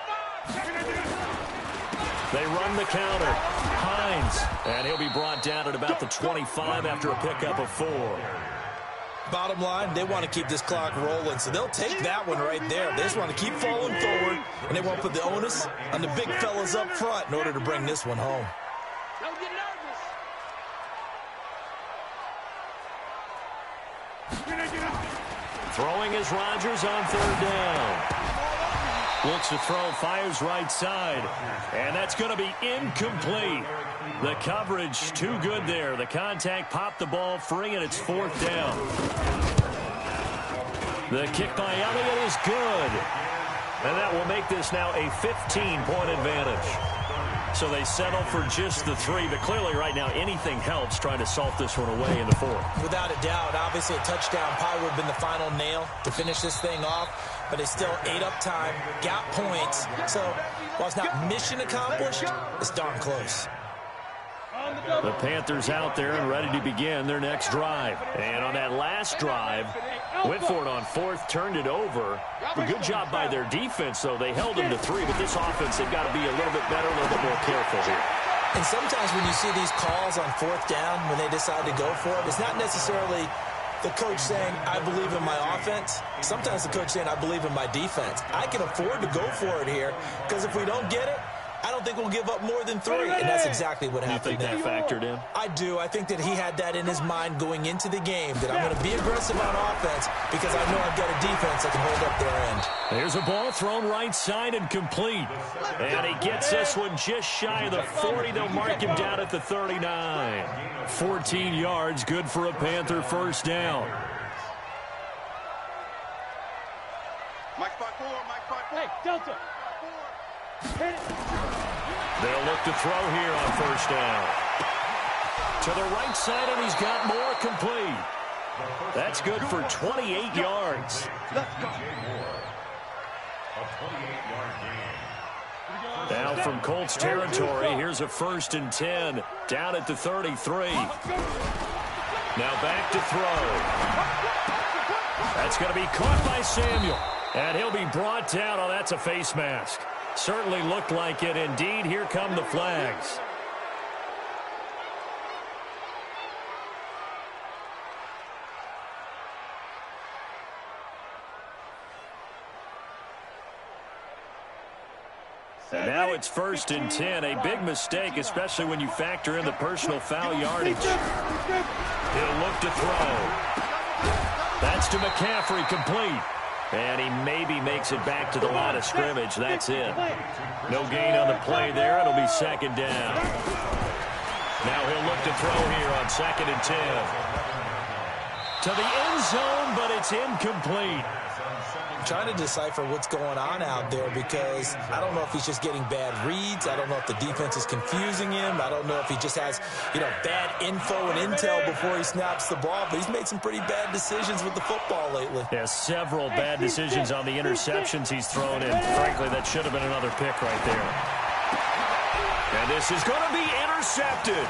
Speaker 1: They run the counter. Hines. And he'll be brought down at about the 25 after a pickup of 4.
Speaker 3: Bottom line, they want to keep this clock rolling, so they'll take that one right there. They just want to keep falling forward, and they want to put the onus on the big fellas up front in order to bring this one home.
Speaker 2: Don't get nervous.
Speaker 1: Throwing is Rodgers on 3rd down. Looks to throw, fires right side. And that's going to be incomplete. The coverage too good there. The contact popped the ball free, and it's 4th down. The kick by Elliott is good. And that will make this now a 15-point advantage. So they settle for just the 3, but clearly right now anything helps trying to salt this one away in the 4th.
Speaker 3: Without a doubt, obviously a touchdown probably would have been the final nail to finish this thing off, but they still ate up time, got points. So while it's not mission accomplished, it's darn close.
Speaker 1: The Panthers out there and ready to begin their next drive. And on that last drive, went for it on 4th, turned it over. A good job by their defense, though. They held them to 3, but this offense, they've got to be a little bit better, a little bit more careful here.
Speaker 3: And sometimes when you see these calls on 4th down, when they decide to go for it, it's not necessarily the coach saying, I believe in my offense. Sometimes the coach saying, I believe in my defense. I can afford to go for it here, because if we don't get it, I don't think we'll give up more than 3, and that's exactly what happened.
Speaker 1: You think that factored in?
Speaker 3: I do. I think that he had that in his mind going into the game, that I'm going to be aggressive on offense because I know I've got a defense that can hold up their end.
Speaker 1: There's a ball thrown right side and complete. And he gets this one just shy of the 40. They'll mark him down at the 39. 14 yards, good for a Panther 1st down.
Speaker 2: Mike 5-4. Hey, Delta.
Speaker 1: They'll look to throw here on 1st down. To the right side, and he's got more complete. That's good for 28 yards. Now from Colts territory, here's a 1st and 10 down at the 33. Now back to throw. That's going to be caught by Samuel. And he'll be brought down. Oh, that's a face mask. Certainly looked like it. Indeed, here come the flags. And now it's 1st and 10. A big mistake, especially when you factor in the personal foul yardage. He'll look to throw. That's to McCaffrey, complete. And he maybe makes it back to the line of scrimmage. That's it. No gain on the play there. It'll be 2nd down. Now he'll look to throw here on 2nd and 10. To the end zone, but it's incomplete.
Speaker 3: I'm trying to decipher what's going on out there because I don't know if he's just getting bad reads. I don't know if the defense is confusing him. I don't know if he just has, bad info and intel before he snaps the ball. But he's made some pretty bad decisions with the football lately.
Speaker 1: Yeah, several bad decisions on the interceptions he's thrown in. Frankly, that should have been another pick right there. And this is going to be intercepted.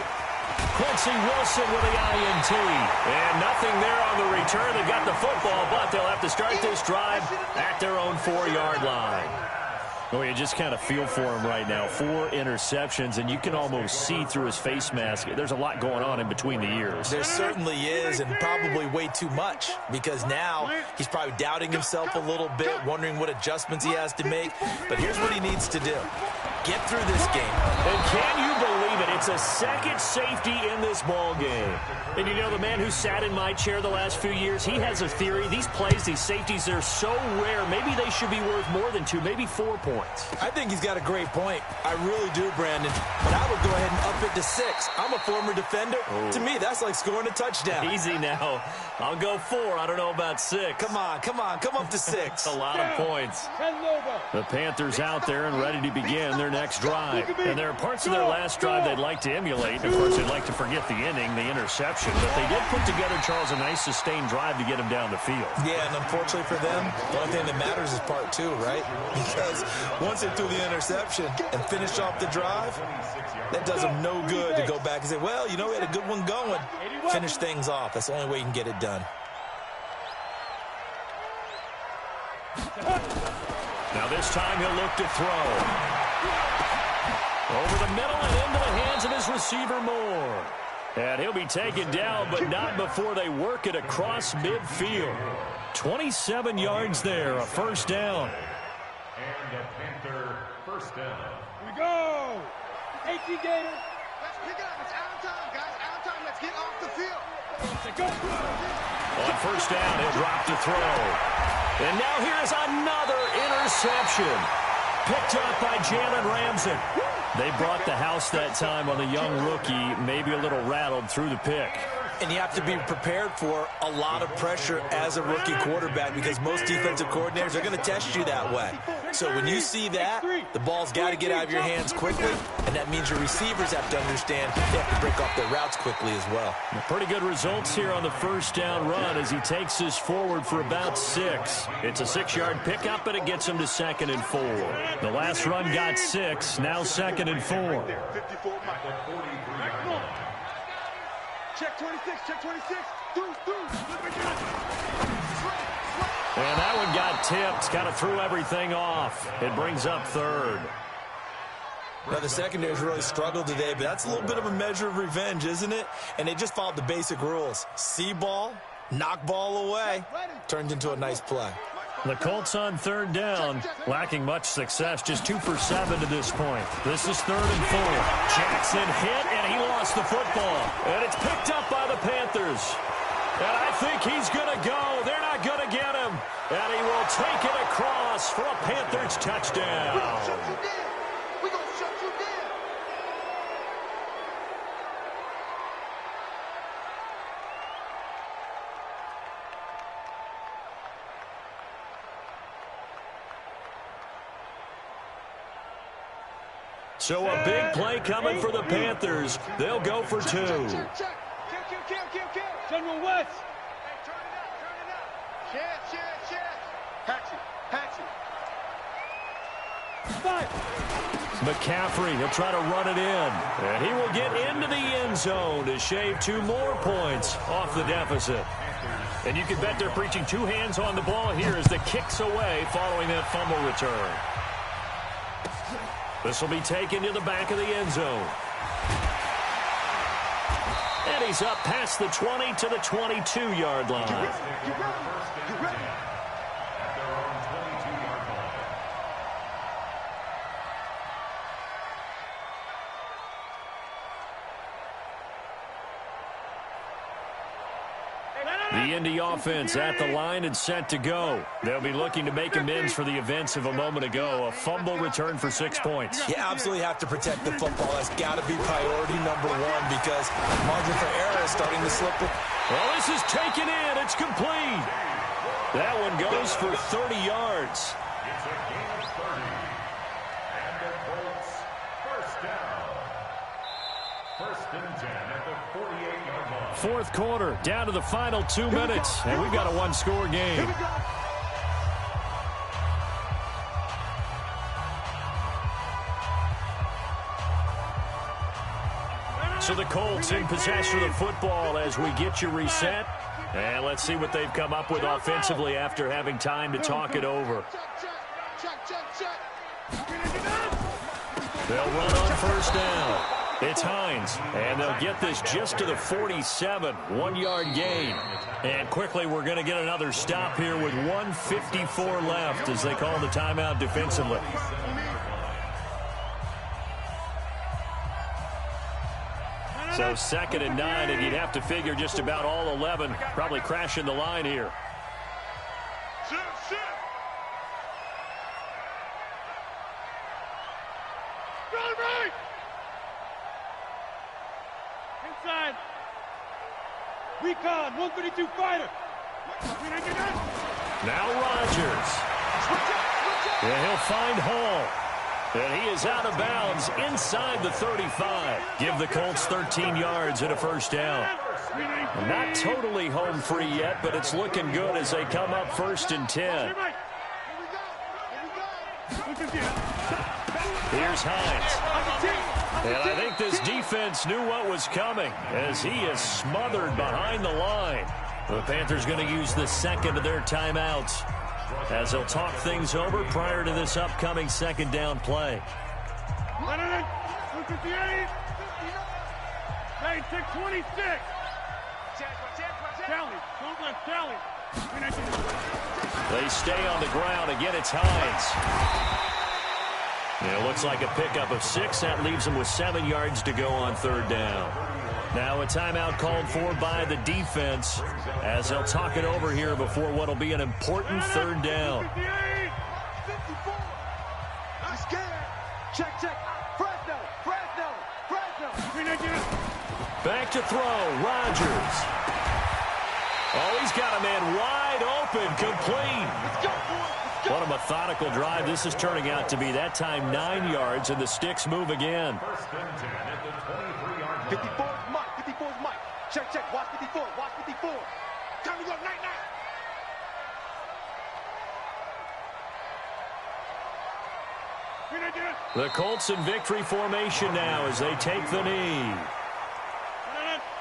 Speaker 1: Quincy Wilson with the INT. And nothing there on the return. They got the football, but they'll have to start this drive at their own 4-yard line. Well, you just kind of feel for him right now. 4 interceptions, and you can almost see through his face mask. There's a lot going on in between the ears.
Speaker 3: There certainly is, and probably way too much, because now he's probably doubting himself a little bit, wondering what adjustments he has to make. But here's what he needs to do. Get through this game.
Speaker 1: And can you believe it? It's a second safety in this ball game. And the man who sat in my chair the last few years, he has a theory. These plays, these safeties, they're so rare. Maybe they should be worth more than 2, maybe 4 points.
Speaker 3: I think he's got a great point. I really do, Brandon. But I would go ahead and up it to 6. I'm a former defender. Oh. To me, that's like scoring a touchdown.
Speaker 1: Easy now. I'll go 4. I don't know about 6.
Speaker 3: Come on. Come up to 6.
Speaker 1: A lot of points. The Panthers out there and ready to begin their next drive. And there are parts of their last drive they'd like to emulate. Of course, they'd like to forget the ending, the interception. But they did put together, Charles, a nice sustained drive to get him down the field.
Speaker 3: Yeah, and unfortunately for them, the only thing that matters is part 2, right? Because once they threw the interception and finished off the drive, that does them no good to go back and say, well, we had a good one going. Finish things off. That's the only way you can get it done.
Speaker 1: Now this time he'll look to throw. Over the middle and into the hands of his receiver Moore. And he'll be taken down, but not before they work it across midfield. 27 yards there, a 1st down.
Speaker 4: And a Panther 1st down.
Speaker 2: Here we go. 18 Gator. Let's pick it up. It's out of time, guys. Out of time. Let's get off the field. Let's go.
Speaker 1: On 1st down, he'll drop to throw. And now here's another interception. Picked up by Jalen Ramsey. They brought the house that time on the young rookie, maybe a little rattled through the pick.
Speaker 3: And you have to be prepared for a lot of pressure as a rookie quarterback because most defensive coordinators are going to test you that way. So when you see that, the ball's got to get out of your hands quickly, and that means your receivers have to understand they have to break off their routes quickly as well.
Speaker 1: Pretty good results here on the 1st down run as he takes this forward for about 6. It's a 6-yard pickup, and it gets him to 2nd and 4. The last run got 6, now 2nd and 4.
Speaker 2: Check 26, check 26. Through.
Speaker 1: And that one got tipped, kind of threw everything off. It brings up 3rd.
Speaker 3: Now, the secondary's really struggled today, but that's a little bit of a measure of revenge, isn't it? And they just followed the basic rules. See ball, knock ball away. Turned into a nice play.
Speaker 1: The Colts on 3rd down, lacking much success, just 2 for 7 to this point. This is 3rd and 4. Jackson hit, and he lost the football. And it's picked up by the Panthers. And I think he's going to go. They're not going to get him. And he will take it across for a Panthers touchdown.
Speaker 2: We're going to shut you down.
Speaker 1: So a big play coming for the Panthers. They'll go for 2.
Speaker 2: Check. General West. Hey, turn it up. Check. Patch it. 5.
Speaker 1: McCaffrey, he'll try to run it in. And he will get into the end zone to shave 2 more points off the deficit. And you can bet they're preaching 2 hands on the ball here as the kick's away following that fumble return. This will be taken to the back of the end zone. And he's up past the 20 to the 22-yard line.
Speaker 2: You ready?
Speaker 1: Indy offense at the line and set to go. They'll be looking to make amends for the events of a moment ago. A fumble return for 6 points.
Speaker 3: You absolutely have to protect the football. That's got to be priority number one because margin for error is starting to slip.
Speaker 1: Well, this is taken in. It's complete. That one goes for 30 yards.
Speaker 4: It's a gain of 30. And the Colts first down. First and 10 at the 48-yard line.
Speaker 1: Fourth quarter, down to the final 2 minutes, and we've got a one-score game. So the Colts in possession of the football as we get you reset. And let's see what they've come up with offensively after having time to talk it over. They'll run on first down. It's Hines, and they'll get this just to the 47, 1-yard gain. And quickly we're going to get another stop here with 1:54 left as they call the timeout defensively. So 2nd and 9, and you'd have to figure just about all 11 probably crashing the line here.
Speaker 2: Inside. Recon, 132 fighter.
Speaker 1: Now Rodgers. And he'll find Hall. And he is out of bounds inside the 35. Give the Colts 13 yards and a first down. Not totally home free yet, but it's looking good as they come up 1st and 10. Here's Hines. And I think this defense knew what was coming as he is smothered behind the line. The Panthers going to use the second of their timeouts as they'll talk things over prior to this upcoming 2nd down play.
Speaker 2: Hey, 626. Tally, don't let Tally.
Speaker 1: They stay on the ground. Again, it's Hines. It looks like a pickup of 6. That leaves them with 7 yards to go on 3rd down. Now a timeout called for by the defense as they'll talk it over here before what will be an important 3rd down.
Speaker 2: Check. Fresno.
Speaker 1: Back to throw. Rodgers. Oh, he's got a man wide open, complete. What a methodical drive this is turning out to be. That time 9 yards, and the sticks move again.
Speaker 2: 54's Mike. Check. Watch 54. Time to go, night.
Speaker 1: The Colts in victory formation now as they take the knee.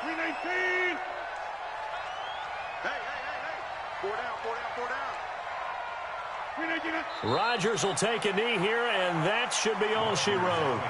Speaker 2: 319. Hey. 4 down.
Speaker 1: Rodgers will take a knee here, and that should be all she wrote.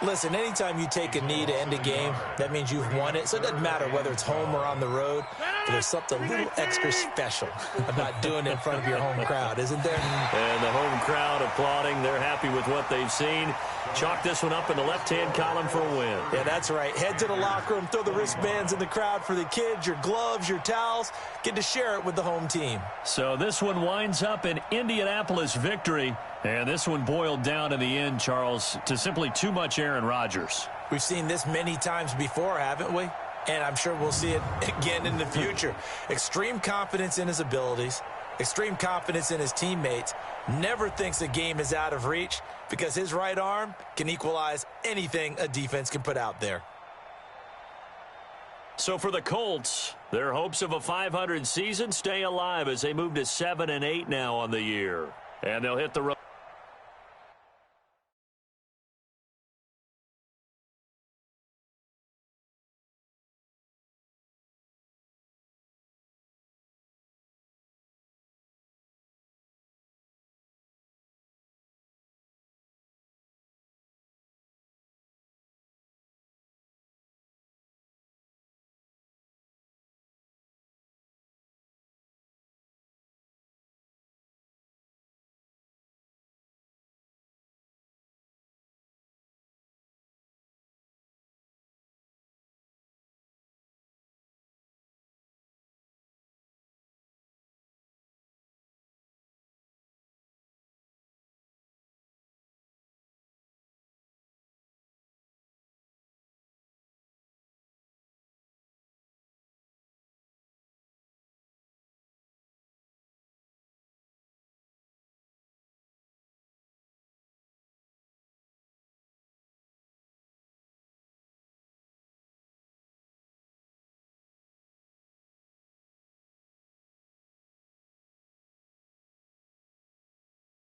Speaker 3: Listen, anytime you take a knee to end a game, that means you've won it. So it doesn't matter whether it's home or on the road. But there's something a little extra special about doing it in front of your home crowd, isn't there?
Speaker 1: And the home crowd applauding. They're happy with what they've seen. Chalk this one up in the left-hand column for a win.
Speaker 3: Yeah, that's right. Head to the locker room, throw the wristbands in the crowd for the kids, your gloves, your towels. Get to share it with the home team.
Speaker 1: So this one winds up an Indianapolis victory. And this one boiled down in the end, Charles, to simply too much Aaron Rodgers.
Speaker 3: We've seen this many times before, haven't we? And I'm sure we'll see it again in the future. Extreme confidence in his abilities, extreme confidence in his teammates, never thinks a game is out of reach because his right arm can equalize anything a defense can put out there.
Speaker 1: So for the Colts, their hopes of a 500 season stay alive as they move to 7-8 now on the year. And they'll hit the road.